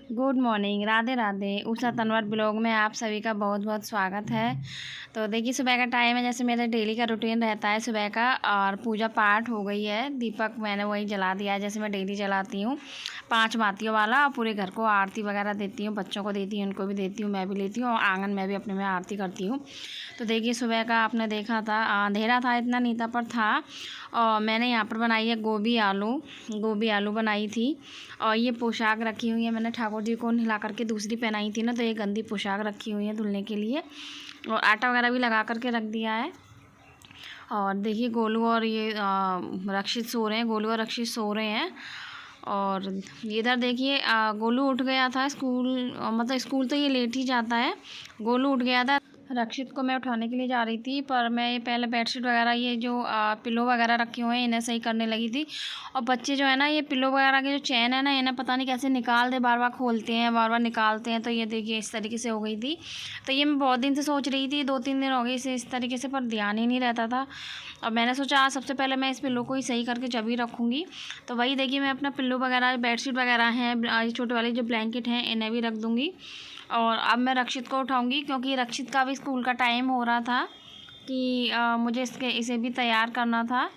Good morning, Radhe Radhe. Usha Tanwar blog में आप सभी का बहुत बहुत स्वागत है। तो देखिए, सुबह का टाइम है, जैसे मेरा डेली का रूटीन रहता है सुबह का, और पूजा पाठ हो गई है। दीपक मैंने वही जला दिया है जैसे मैं डेली जलाती हूँ, 5 बातियों वाला। और पूरे घर को आरती वगैरह देती हूँ, बच्चों को देती हूँ, उनको भी देती हूँ, मैं भी लेती हूँ, और आंगन में भी अपने में आरती करती हूँ। तो देखिए, सुबह का आपने देखा था, अंधेरा था, इतना नहीं था, पर था। और मैंने यहाँ पर बनाई है गोभी आलू बनाई थी। और ये पोशाक रखी हुई है मैंने, ठाकुर जी को नहला करके दूसरी पहनाई थी ना, तो ये गंदी पोशाक रखी हुई है धुलने के लिए। और आटा वगैरह भी लगा करके रख दिया है। और देखिए, गोलू और ये रक्षित सो रहे हैं, गोलू और रक्षित सो रहे हैं। और इधर देखिए, गोलू उठ गया था स्कूल, मतलब स्कूल तो ये लेट ही जाता है। गोलू उठ गया था, रक्षित को मैं उठाने के लिए जा रही थी, पर मैं ये पहले बेडशीट वगैरह, ये जो पिलो वगैरह रखे हुए हैं, इन्हें सही करने लगी थी। और बच्चे जो है ना, ये पिलो वगैरह के जो चैन है ना, इन्हें पता नहीं कैसे निकाल दे, बार बार खोलते हैं, बार बार निकालते हैं। तो ये देखिए, इस तरीके से हो गई थी। तो ये मैं बहुत दिन से सोच रही थी, 2-3 दिन हो गए इसे इस तरीके से, पर ध्यान ही नहीं रहता था। और मैंने सोचा आज सबसे पहले मैं इस पिल्लो को ही सही करके जब ही रखूँगी। तो वही देखिए, मैं अपना पिल्लो वगैरह, बेडशीट वगैरह हैं, ये छोटे वाले जो ब्लैंकेट हैं, इन्हें भी रख दूँगी। और अब मैं रक्षित को उठाऊँगी, क्योंकि रक्षित का भी स्कूल का टाइम हो रहा था कि मुझे इसे भी तैयार करना था,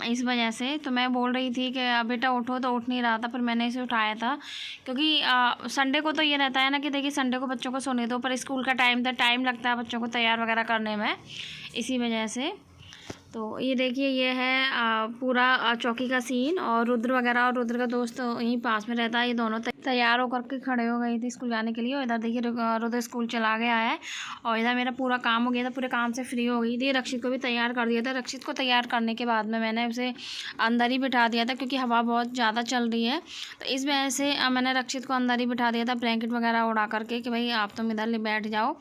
इस वजह से। तो मैं बोल रही थी कि बेटा उठो, तो उठ नहीं रहा था, पर मैंने इसे उठाया था। क्योंकि संडे को तो ये रहता है ना कि देखिए, संडे को बच्चों को सोने दो, पर स्कूल का टाइम था, टाइम लगता है बच्चों को तैयार वगैरह करने में, इसी वजह से। तो ये देखिए, ये है पूरा चौकी का सीन। और रुद्र वगैरह, और रुद्र का दोस्त यहीं पास में रहता है, ये दोनों तैयार होकर के खड़े हो गई थी स्कूल जाने के लिए। और इधर देखिए, रुद्र स्कूल चला गया है। और इधर मेरा पूरा काम हो गया था, पूरे काम से फ्री हो गई थी। रक्षित को भी तैयार कर दिया था। रक्षित को तैयार करने के बाद में मैंने उसे अंदर ही बिठा दिया था, क्योंकि हवा बहुत ज़्यादा चल रही है। तो इस वजह से मैंने रक्षित को अंदर ही बिठा दिया था, ब्लैंकेट वगैरह उड़ा करके, कि भाई आप तुम इधर बैठ जाओ।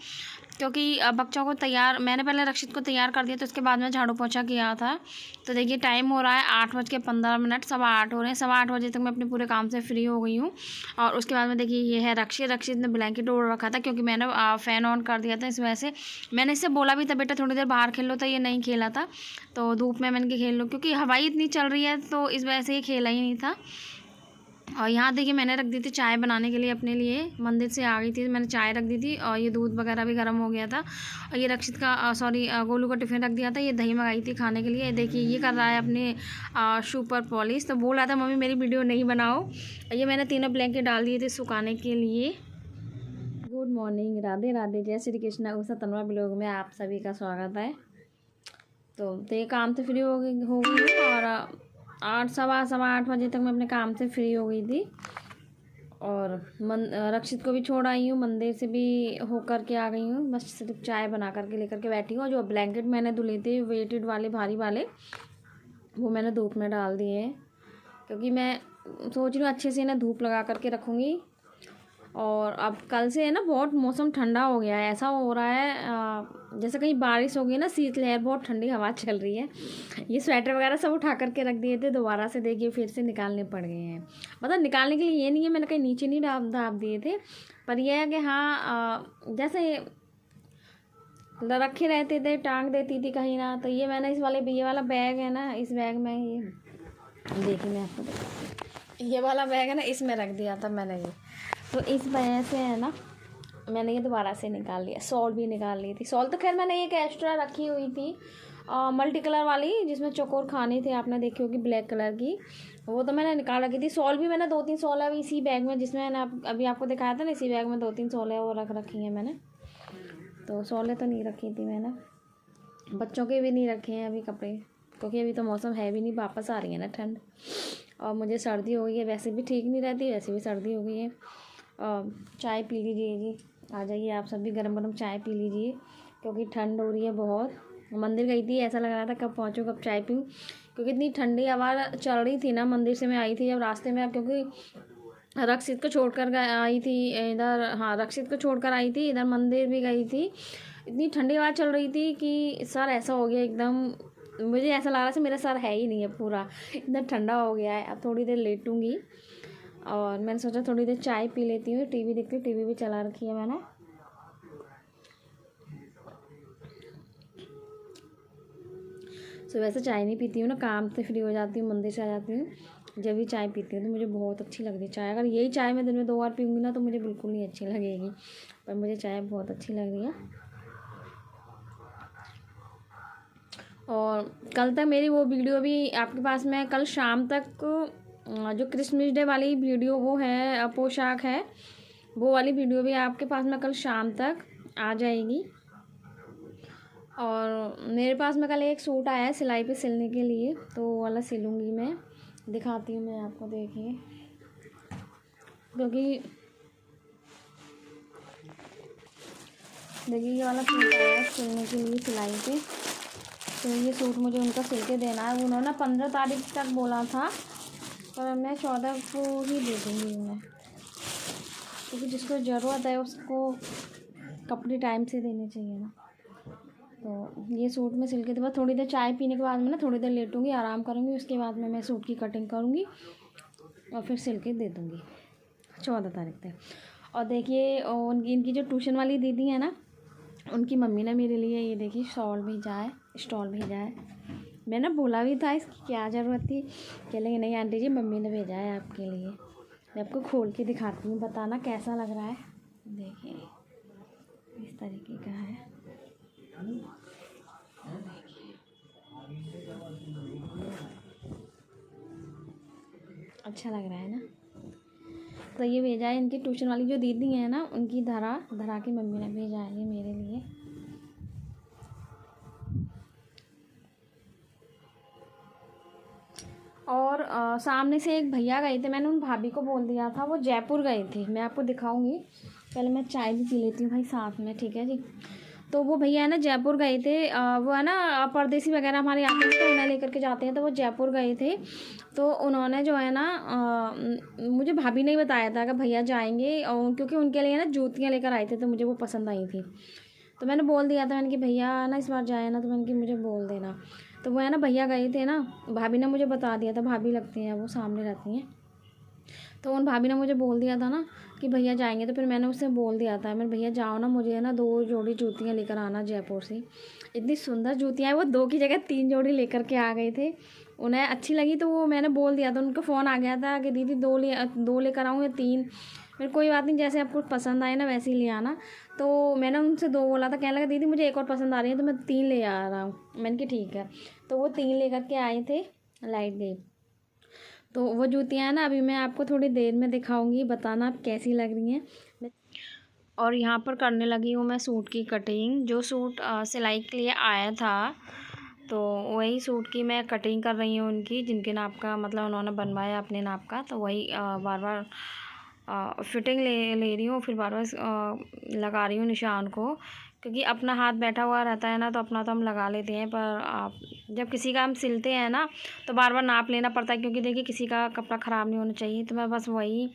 क्योंकि बच्चों को तैयार, मैंने पहले रक्षित को तैयार कर दिया, तो उसके बाद में झाड़ू पोछा किया था। तो देखिए, टाइम हो रहा है 8:15, 8:15 हो रहे हैं। 8:15 तक मैं अपने पूरे काम से फ्री हो गई हूँ। और उसके बाद में देखिए, ये है रक्षित ने ब्लैंकेट ओढ़ रखा था, क्योंकि मैंने फ़ैन ऑन कर दिया था, इस वजह से। मैंने इससे बोला भी था, बेटा थोड़ी देर बाहर खेल लो, तो ये नहीं खेला था। तो धूप में मैंने खेल लो, क्योंकि हवाई इतनी चल रही है, तो इस वजह से ये खेला ही नहीं था। और यहाँ देखिए, मैंने रख दी थी चाय बनाने के लिए अपने लिए, मंदिर से आ गई थी, मैंने चाय रख दी थी। और ये दूध वगैरह भी गर्म हो गया था। और ये रक्षित का गोलू का टिफ़िन रख दिया था। ये दही मंगाई थी खाने के लिए। देखिए, ये कर रहा है अपने शू पर पॉलिश। तो बोल रहा था, मम्मी मेरी वीडियो नहीं बनाओ। ये मैंने तीनों ब्लैंकेट डाल दिए थे सुखाने के लिए। गुड मॉर्निंग, राधे राधे, जय श्री कृष्ण। उषा तनवा ब्लॉग में आप सभी का स्वागत है। तो ये काम से फ्री हो गई और 8, सवा 8 बजे तक मैं अपने काम से फ्री हो गई थी। और रक्षित को भी छोड़ आई हूँ, मंदिर से भी होकर के आ गई हूँ। बस सिर्फ चाय बना करके लेकर के बैठी हूँ। जो ब्लैंकेट मैंने धुले थे वेटेड वाले, भारी वाले, वो मैंने धूप में डाल दिए हैं, क्योंकि मैं सोच रही हूँ अच्छे से इन्हें धूप लगा करके रखूँगी। और अब कल से है ना, बहुत मौसम ठंडा हो गया है, ऐसा हो रहा है जैसे कहीं बारिश हो गई ना, शीतलहर, बहुत ठंडी हवा चल रही है। ये स्वेटर वगैरह सब उठा करके रख दिए थे, दोबारा से देखिए फिर से निकालने पड़ गए हैं। मतलब निकालने के लिए ये नहीं है, मैंने कहीं नीचे नहीं ढाप दिए थे, पर यह है कि हाँ, जैसे रखे रहते थे, टांग देती थी कहीं ना। तो ये मैंने ये वाला बैग है ना, इस बैग में ये देखिए, मैं आपको देखती हूँ, ये वाला बैग है ना, इसमें रख दिया था मैंने ये। तो इस वजह से है ना, मैंने ये दोबारा से निकाल लिया। सॉल भी निकाल ली थी। सॉल तो खैर मैंने एक एक्स्ट्रा रखी हुई थी, मल्टी कलर वाली, जिसमें चौकोर खाने थे, आपने देखी होगी, ब्लैक कलर की, वो तो मैंने निकाल रखी थी। सॉल भी मैंने 2-3 सॉल है इसी बैग में, जिसमें मैंने अभी आपको दिखाया था ना, इसी बैग में 2-3 सॉल है, वो रख रखी हैं मैंने। तो सॉलें तो नहीं रखी थी मैंने, बच्चों के भी नहीं रखे हैं अभी कपड़े, क्योंकि अभी तो मौसम है भी नहीं, वापस आ रही है ना ठंड। और मुझे सर्दी हो गई है, वैसे भी ठीक नहीं रहती, वैसे भी सर्दी हो गई है। चाय पी लीजिए जी, आ जाइए आप सब भी, गरम गरम चाय पी लीजिए, क्योंकि ठंड हो रही है बहुत। मंदिर गई थी, ऐसा लग रहा था कब पहुँचूँ, कब चाय पीऊँ, क्योंकि इतनी ठंडी हवा चल रही थी ना। मंदिर से मैं आई थी जब, रास्ते में, क्योंकि रक्षित को छोड़कर आई थी इधर, हाँ रक्षित को छोड़कर आई थी इधर, मंदिर भी गई थी। इतनी ठंडी हवा चल रही थी कि सर ऐसा हो गया एकदम, मुझे ऐसा लग रहा था मेरा सर है ही नहीं है पूरा, इतना ठंडा हो गया है। अब थोड़ी देर लेटूंगी, और मैंने सोचा थोड़ी देर चाय पी लेती हूँ, टीवी देखती हूँ, टीवी भी चला रखी है मैंने। सुबह से चाय नहीं पीती हूँ ना, काम से फ्री हो जाती हूँ, मंदिर से आ जाती हूँ, जब भी चाय पीती हूँ तो मुझे बहुत अच्छी लगती है चाय। अगर यही चाय मैं दिन में 2 बार पीऊँगी ना तो मुझे बिल्कुल नहीं अच्छी लगेगी, पर मुझे चाय बहुत अच्छी लग रही है। और कल तक मेरी वो वीडियो भी आपके पास में, कल शाम तक जो क्रिसमस डे वाली वीडियो वो है, पोशाक है, वो वाली वीडियो भी आपके पास में कल शाम तक आ जाएगी। और मेरे पास में कल एक सूट आया है सिलाई पे सिलने के लिए, तो वो वाला सिलूँगी मैं, दिखाती हूँ मैं आपको, देखिए। क्योंकि देखिए ये वाला सूट आया है सिलने के लिए सिलाई पे, तो ये सूट मुझे उनका सिल के देना है। उन्होंने 15 तारीख तक बोला था, पर मैं 14 को ही दे दूँगी उन्हें, क्योंकि जिसको ज़रूरत है उसको कपड़े टाइम से देने चाहिए ना। तो ये सूट मैं सिल के, तो बस थोड़ी देर चाय पीने के बाद में ना थोड़ी देर लेटूँगी, आराम करूँगी, उसके बाद में मैं सूट की कटिंग करूँगी और फिर सिल के दे दूँगी 14 तारीख तक। और देखिए इनकी जो ट्यूशन वाली दीदी है ना, उनकी मम्मी ने मेरे लिए ये देखिए स्टॉल भेजा है। मैंने बोला भी था इसकी क्या ज़रूरत थी, कह लेंगे नहीं आंटी जी मम्मी ने भेजा है आपके लिए। मैं आपको खोल के दिखाती हूँ, बताना कैसा लग रहा है। देखिए इस तरीके का है, अच्छा लग रहा है ना। तो ये भेजा है इनकी ट्यूशन वाली जो दीदी है ना, उनकी धरा की मम्मी ने भेजा है ये मेरे लिए। और सामने से एक भैया गए थे, मैंने उन भाभी को बोल दिया था, वो जयपुर गए थे, मैं आपको दिखाऊंगी। पहले मैं चाय भी पी लेती हूँ भाई साथ में, ठीक है जी। तो वो भैया है ना जयपुर गए थे, वो है ना परदेसी वगैरह हमारे आते हैं तो उन्हें लेकर के जाते हैं, तो वो जयपुर गए थे। तो उन्होंने जो है ना मुझे भाभी ने बताया था कि भैया जाएंगे, और क्योंकि उनके लिए ना जूतियाँ लेकर आए थे, तो मुझे वो पसंद आई थी। तो मैंने बोल दिया था, मैंने कि भैया ना इस बार जाए ना, तो मैंने कि मुझे बोल देना। तो वो है ना भैया गए थे ना, भाभी ने मुझे बता दिया था, भाभी लगती हैं वो, सामने रहती हैं। तो उन भाभी ने मुझे बोल दिया था ना कि भैया जाएंगे, तो फिर मैंने उससे बोल दिया था, मैं भैया जाओ ना, मुझे है ना 2 जोड़ी जूतियाँ लेकर आना जयपुर से। इतनी सुंदर जूतियाँ हैं, वो 2 की जगह 3 जोड़ी लेकर के आ गए थे। उन्हें अच्छी लगी तो वो मैंने बोल दिया था, उनका फ़ोन आ गया था कि दीदी 2 लेकर आऊँ या 3। फिर कोई बात नहीं, जैसे आपको पसंद आए ना वैसे ही ले आना। तो मैंने उनसे 2 बोला था, कहने लगा दीदी मुझे एक और पसंद आ रही है, तो मैं 3 ले आ रहा हूँ। मैंने कि ठीक है। तो वो 3 लेकर के आए थे लाइट गई। तो वो जूतियाँ हैं ना, अभी मैं आपको थोड़ी देर में दिखाऊंगी, बताना आप कैसी लग रही हैं। और यहाँ पर करने लगी हूँ मैं सूट की कटिंग। जो सूट सिलाई के लिए आया था, तो वही सूट की मैं कटिंग कर रही हूँ उनकी, जिनके नाप का, मतलब उन्होंने बनवाया अपने नाप का। तो वही बार बार फिटिंग ले रही हूँ, फिर बार बार लगा रही हूँ निशान को, क्योंकि अपना हाथ बैठा हुआ रहता है ना, तो अपना तो हम लगा लेते हैं, पर आप जब किसी का हम सिलते हैं ना तो बार बार नाप लेना पड़ता है, क्योंकि देखिए किसी का कपड़ा ख़राब नहीं होना चाहिए। तो मैं बस वही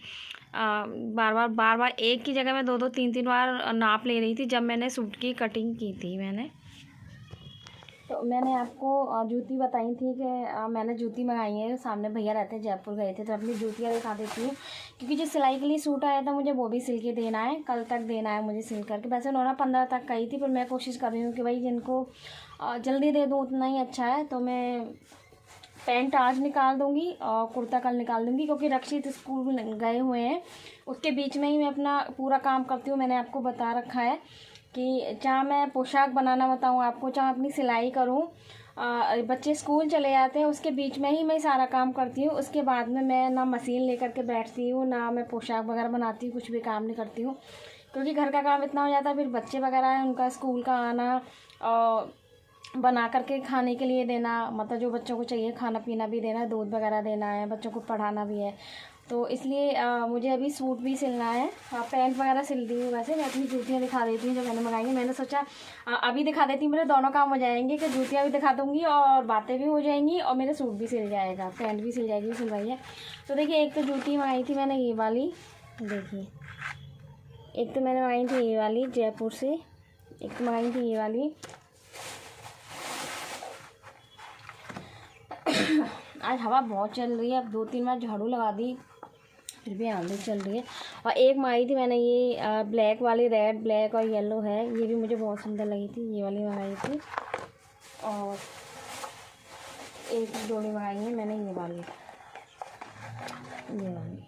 बार बार एक की जगह मैं 2 3 बार नाप ले रही थी जब मैंने सूट की कटिंग की थी मैंने। तो मैंने आपको जूती बताई थी कि मैंने जूती मंगाई है, सामने भैया रहते हैं जयपुर गए थे, तो अपनी जूतियाँ दिखा देती हूँ। क्योंकि जो सिलाई के लिए सूट आया था मुझे वो भी सिल के देना है, कल तक देना है मुझे सिल करके। वैसे उन्होंने 15 तक कही थी, पर मैं कोशिश कर रही हूँ कि भाई जिनको जल्दी दे दूँ उतना ही अच्छा है। तो मैं पैंट आज निकाल दूँगी और कुर्ता कल निकाल दूँगी, क्योंकि रक्षित स्कूल गए हुए हैं, उसके बीच में ही मैं अपना पूरा काम करती हूँ। मैंने आपको बता रखा है कि चाहे मैं पोशाक बनाना बताऊँ आपको, चाहे अपनी सिलाई करूँ, बच्चे स्कूल चले जाते हैं उसके बीच में ही मैं सारा काम करती हूँ। उसके बाद में मैं ना मशीन लेकर के बैठती हूँ, ना मैं पोशाक वगैरह बनाती हूँ, कुछ भी काम नहीं करती हूँ, क्योंकि घर का काम इतना हो जाता है। फिर बच्चे वगैरह हैं, उनका स्कूल का आना और बना करके खाने के लिए देना, मतलब जो बच्चों को चाहिए खाना पीना भी देना, दूध वगैरह देना है, बच्चों को पढ़ाना भी है। तो इसलिए मुझे अभी सूट भी सिलना है, पैंट वगैरह सिल दी हूँ। वैसे मैं अपनी जूतियाँ दिखा देती हूँ जो मैंने मंगाई हैं। मैंने सोचा अभी दिखा देती हूँ, मेरे दोनों काम हो जाएंगे, कि जूतियाँ भी दिखा दूँगी और बातें भी हो जाएंगी और मेरा सूट भी सिल जाएगा, पैंट भी सिल जाएगी, सिलवाई है। तो देखिए एक तो जूती मंगाई थी मैंने ये वाली, देखिए एक तो मैंने मंगाई थी ये वाली जयपुर से, एक तो मंगाई थी ये वाली। आज हवा बहुत चल रही है, अब 2 3 बार झाड़ू लगा दी फिर भी आंधी चल रही है। और एक मंगाई थी मैंने ये ब्लैक वाली, रेड ब्लैक और येलो है, ये भी मुझे बहुत सुंदर लगी थी, ये वाली मंगाई थी। और एक जोड़ी मंगाई है मैंने ये वाली। ये वाली,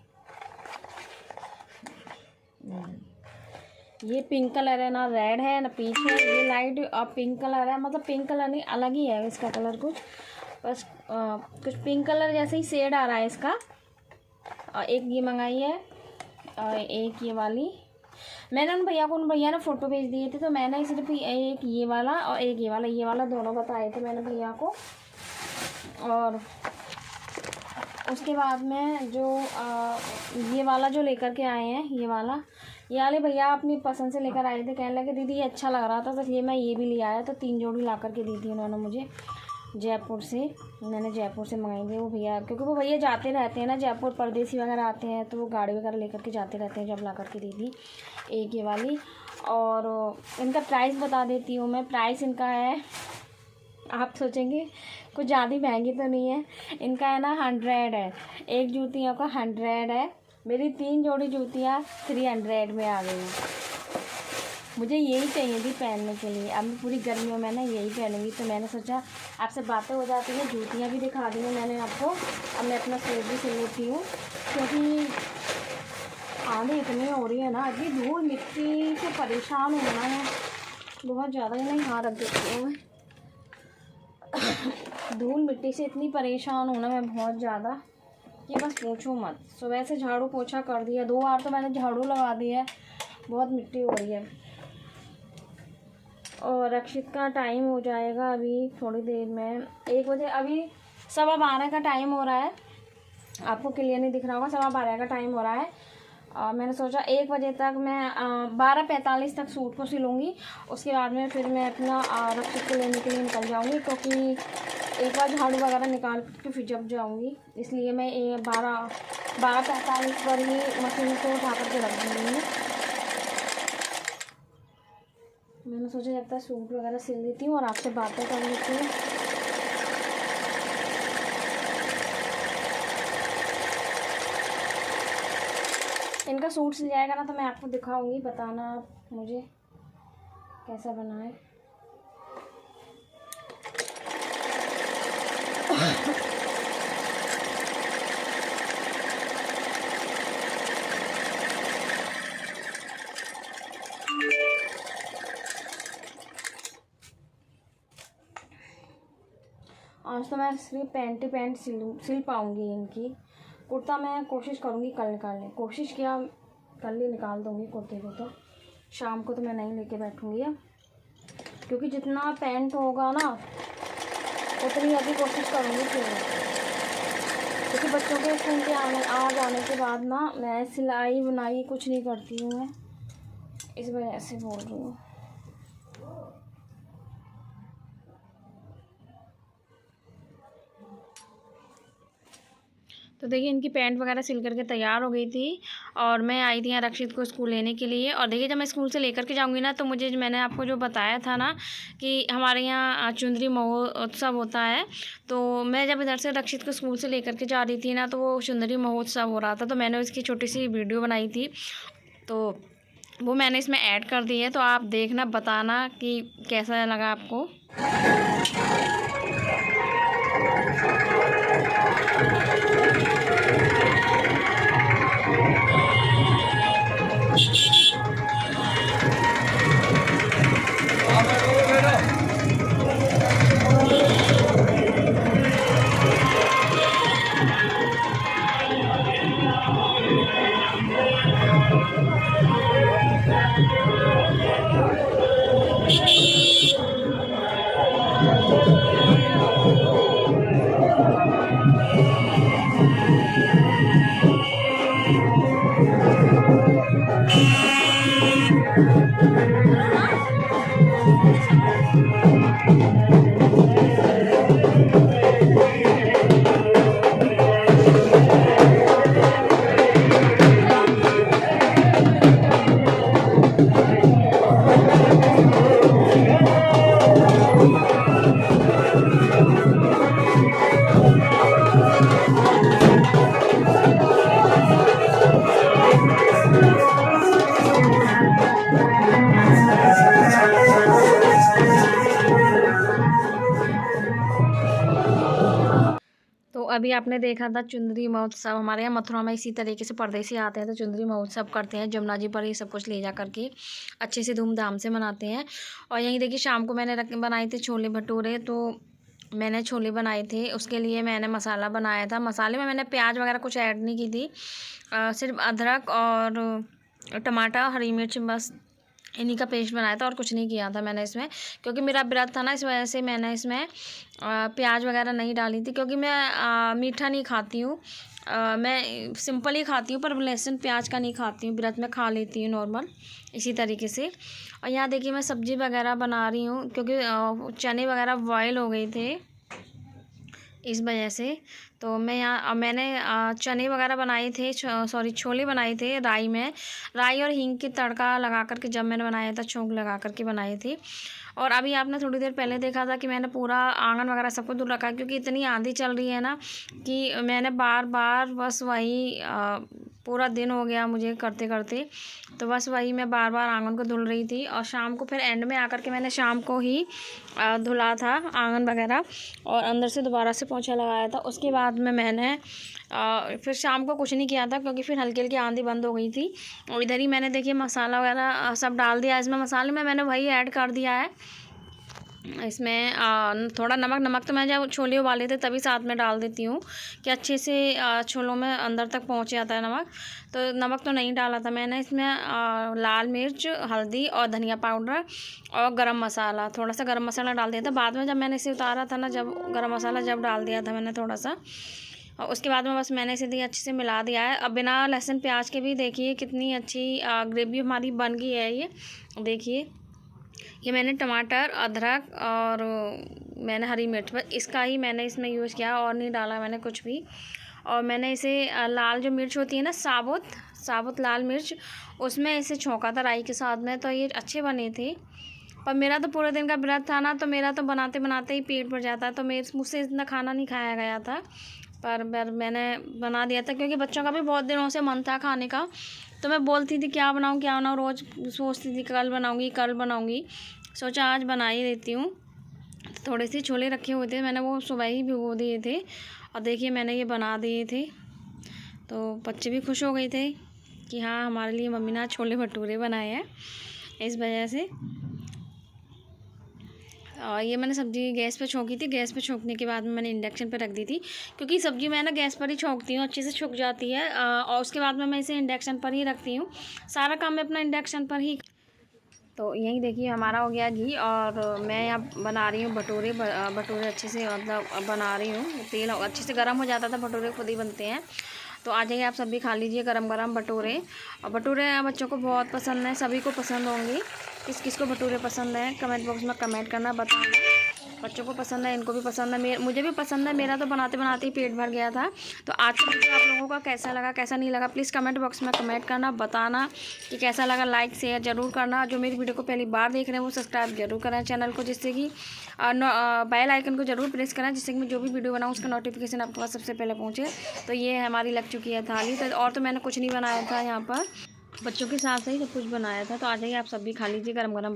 ये पिंक कलर है ना, रेड है ना पीच है, ये लाइट और पिंक कलर है, मतलब पिंक कलर नहीं, अलग ही है इसका कलर कुछ, बस कुछ पिंक कलर जैसे ही शेड आ रहा है इसका। और एक ये मंगाई है और एक ये वाली। मैंने उन भैया ने फ़ोटो भेज दिए थे, तो मैंने सिर्फ एक ये वाला और एक ये वाला दोनों बताए थे मैंने भैया को। और उसके बाद में जो ये वाला जो लेकर के आए हैं, ये वाले भैया अपनी पसंद से लेकर आए थे, कहने लगे दीदी ये अच्छा लग रहा था तो इसलिए मैं ये भी ले आया। तो 3 जोड़ी ला कर के दी थी उन्होंने मुझे जयपुर से। मैंने जयपुर से मंगाई थी वो भैया, क्योंकि वो भैया जाते रहते हैं ना जयपुर, परदेसी वगैरह आते हैं तो वो गाड़ी वगैरह लेकर के जाते रहते हैं, जब ला कर के दी थी एक ये वाली। और इनका प्राइस बता देती हूँ मैं। प्राइस इनका है, आप सोचेंगे कुछ ज़्यादा महंगी तो नहीं है, इनका है ना 100 है। एक जूतियों का 100 है। मेरी 3 जोड़ी जूतियाँ 300 में आ गई। मुझे यही चाहिए थी पहनने के लिए, अब मैं पूरी गर्मियों में ना यही पहनूंगी। तो मैंने सोचा आपसे बातें हो जाती हैं, जूतियाँ भी दिखा दी हैं मैंने आपको। अब मैं अपना सूट भी सिल लेती हूँ, क्योंकि आंधी इतनी हो रही है ना, अभी धूल मिट्टी से परेशान होना है बहुत ज़्यादा। ही नहीं, यहाँ रख देती हूँ मैं। धूल मिट्टी से इतनी परेशान होना मैं बहुत ज़्यादा कि बस पूछो मत। सुबह से झाड़ू पोछा कर दिया, 2 बार तो मैंने झाड़ू लगा दिया है, बहुत मिट्टी हो रही है। और रक्षित का टाइम हो जाएगा अभी थोड़ी देर में, 1 बजे। अभी 12:15 का टाइम हो रहा है, आपको क्लियर नहीं दिख रहा होगा, 12:15 का टाइम हो रहा है। मैंने सोचा 1 बजे तक मैं 12:45 तक सूट को सिलूँगी। उसके बाद में फिर मैं अपना रक्षित को लेने के लिए निकल जाऊँगी, क्योंकि एक बार झाड़ू वगैरह निकाल के फिर जब जाऊँगी, इसलिए मैं 12:45 पर ही मशीन को उठा करके रख दूँगी। मैंने सोचा जब तक सूट वगैरह सिल लेती हूँ और आपसे बातें कर लेती हूँ। इनका सूट सिल जाएगा ना तो मैं आपको दिखाऊंगी, बताना आप मुझे कैसा बना है। आज तो मैं सिर्फ पैंट सिल पाऊँगी इनकी। कुर्ता मैं कोशिश करूँगी कल निकालने, कोशिश किया कल ही निकाल दूँगी कुर्ते को। तो शाम को तो मैं नहीं लेके बैठूँगी अब, क्योंकि जितना पैंट होगा ना उतनी अधिक कोशिश करूँगी फिर, क्योंकि बच्चों के स्कूल के आ जाने के बाद ना मैं सिलाई बुनाई कुछ नहीं करती हूँ मैं, इस वजह से बोल रही हूँ। तो देखिए इनकी पैंट वगैरह सिल करके तैयार हो गई थी और मैं आई थी यहाँ रक्षित को स्कूल लेने के लिए। और देखिए जब मैं स्कूल से लेकर के जाऊँगी ना, तो मैंने आपको जो बताया था ना कि हमारे यहाँ चुंदरी महोत्सव होता है, तो मैं जब इधर से रक्षित को स्कूल से लेकर के जा रही थी ना, तो वो चुंदरी महोत्सव हो रहा था, तो मैंने उसकी छोटी सी वीडियो बनाई थी, तो वो मैंने इसमें ऐड कर दी है। तो आप देखना, बताना कि कैसा लगा आपको। अभी आपने देखा था चुंदरी महोत्सव। हमारे यहाँ मथुरा में इसी तरीके से परदेसी आते हैं तो चुंदरी महोत्सव करते हैं, जमुना जी पर ये सब कुछ ले जा करके अच्छे से धूमधाम से मनाते हैं। और यहीं देखिए शाम को मैंने बनाए थे छोले भटूरे। तो मैंने छोले बनाए थे, उसके लिए मैंने मसाला बनाया था। मसाले में मैंने प्याज वगैरह कुछ ऐड नहीं की थी, सिर्फ अदरक और टमाटर, हरी मिर्च, बस इन्हीं का पेस्ट बनाया था और कुछ नहीं किया था मैंने इसमें, क्योंकि मेरा व्रत था ना, इस वजह से मैंने इसमें प्याज वगैरह नहीं डाली थी, क्योंकि मैं मीठा नहीं खाती हूँ। मैं सिंपल ही खाती हूँ, पर लहसुन प्याज का नहीं खाती हूँ। व्रत में खा लेती हूँ नॉर्मल इसी तरीके से। और यहाँ देखिए मैं सब्ज़ी वगैरह बना रही हूँ, क्योंकि चने वगैरह बॉयल हो गए थे इस वजह से। तो मैंने चने वगैरह बनाए थे, सॉरी छोले बनाए थे राई और हींग की तड़का लगा करके जब मैंने बनाया था, छौंक लगा करके बनाए थे। और अभी आपने थोड़ी देर पहले देखा था कि मैंने पूरा आंगन वगैरह सब कुछ धुल रखा है, क्योंकि इतनी आंधी चल रही है ना कि मैंने बार बार बस वही पूरा दिन हो गया मुझे करते करते, तो बस वही मैं बार बार आंगन को धुल रही थी। और शाम को फिर एंड में आकर के मैंने शाम को ही धुला था आंगन वगैरह, और अंदर से दोबारा से पोंछा लगाया था। उसके बाद में मैंने फिर शाम को कुछ नहीं किया था, क्योंकि फिर हल्की हल्की आंधी बंद हो गई थी। और इधर ही मैंने देखिए मसाला वगैरह सब डाल दिया इसमें। मसाले में मैंने वही ऐड कर दिया है इसमें। थोड़ा नमक तो मैं जब छोले उबाले थे तभी साथ में डाल देती हूँ कि अच्छे से छोलों में अंदर तक पहुँच जाता है नमक। तो नमक तो नहीं डाला था मैंने इसमें। लाल मिर्च, हल्दी और धनिया पाउडर और गरम मसाला, थोड़ा सा गरम मसाला डाल दिया था बाद में, जब मैंने इसे उतारा था ना, जब गरम मसाला जब डाल दिया था मैंने थोड़ा सा। और उसके बाद में बस मैंने इसे अच्छे से मिला दिया है। अब बिना लहसुन प्याज के भी देखिए कितनी अच्छी ग्रेवी हमारी बन गई है। ये देखिए, ये मैंने टमाटर, अदरक और मैंने हरी मिर्च, बस इसका ही मैंने इसमें यूज़ किया, और नहीं डाला मैंने कुछ भी। और मैंने इसे लाल जो मिर्च होती है ना, साबुत लाल मिर्च, उसमें इसे छौंका था राई के साथ में, तो ये अच्छे बने थे। पर मेरा तो पूरे दिन का व्रत था ना, तो मेरा तो बनाते बनाते ही पेट भर जाता है, तो मुझसे इतना खाना नहीं खाया गया था। पर मैंने बना दिया था, क्योंकि बच्चों का भी बहुत दिनों से मन था खाने का। तो मैं बोलती थी क्या बनाऊँ, रोज़ सोचती थी कल बनाऊँगी, सोचा आज बना ही देती हूँ। थोड़े से छोले रखे हुए थे मैंने, वो सुबह ही भिगो दिए थे, और देखिए मैंने ये बना दिए थे। तो बच्चे भी खुश हो गए थे कि हाँ हमारे लिए मम्मी ने छोले भटूरे बनाए हैं, इस वजह से। और ये मैंने सब्ज़ी गैस पे छौंकी थी। गैस पे छौंकने के बाद में मैंने इंडक्शन पे रख दी थी, क्योंकि सब्ज़ी मैं ना गैस पर ही छौंकती हूँ, अच्छे से छुक जाती है। और उसके बाद में मैं इसे इंडक्शन पर ही रखती हूँ, सारा काम मैं अपना इंडक्शन पर ही। तो यही देखिए हमारा हो गया घी, और मैं यहाँ बना रही हूँ भटूरे। भटूरे अच्छे से मतलब बना रही हूँ। तेल अच्छे से गर्म हो जाता था, भटूरे खुद ही बनते हैं। तो आ जाइए आप सभी खा लीजिए गरम गरम भटूरे। और भटूरे बच्चों को बहुत पसंद है, सभी को पसंद होंगे। किस किस को भटूरे पसंद है कमेंट बॉक्स में कमेंट करना, बताना। बच्चों को पसंद है, इनको भी पसंद है, मुझे भी पसंद है। मेरा तो बनाते बनाते ही पेट भर गया था। तो आज का वीडियो आप लोगों का कैसा लगा, कैसा नहीं लगा, प्लीज़ कमेंट बॉक्स में कमेंट करना, बताना कि कैसा लगा। लाइक शेयर ज़रूर करना। जो मेरी वीडियो को पहली बार देख रहे हैं वो सब्सक्राइब जरूर करें चैनल को, जिससे कि बेल आइकन को ज़रूर प्रेस करें, जिससे कि मैं जो भी वीडियो बनाऊँ उसका नोटिफिकेशन आपके पास सबसे पहले पहुँचे। तो ये हमारी लग चुकी है थाली। तो और तो मैंने कुछ नहीं बनाया था, यहाँ पर बच्चों के साथ ही सब कुछ बनाया था। तो आ जाइए आप सब भी खा लीजिए गरम गरम।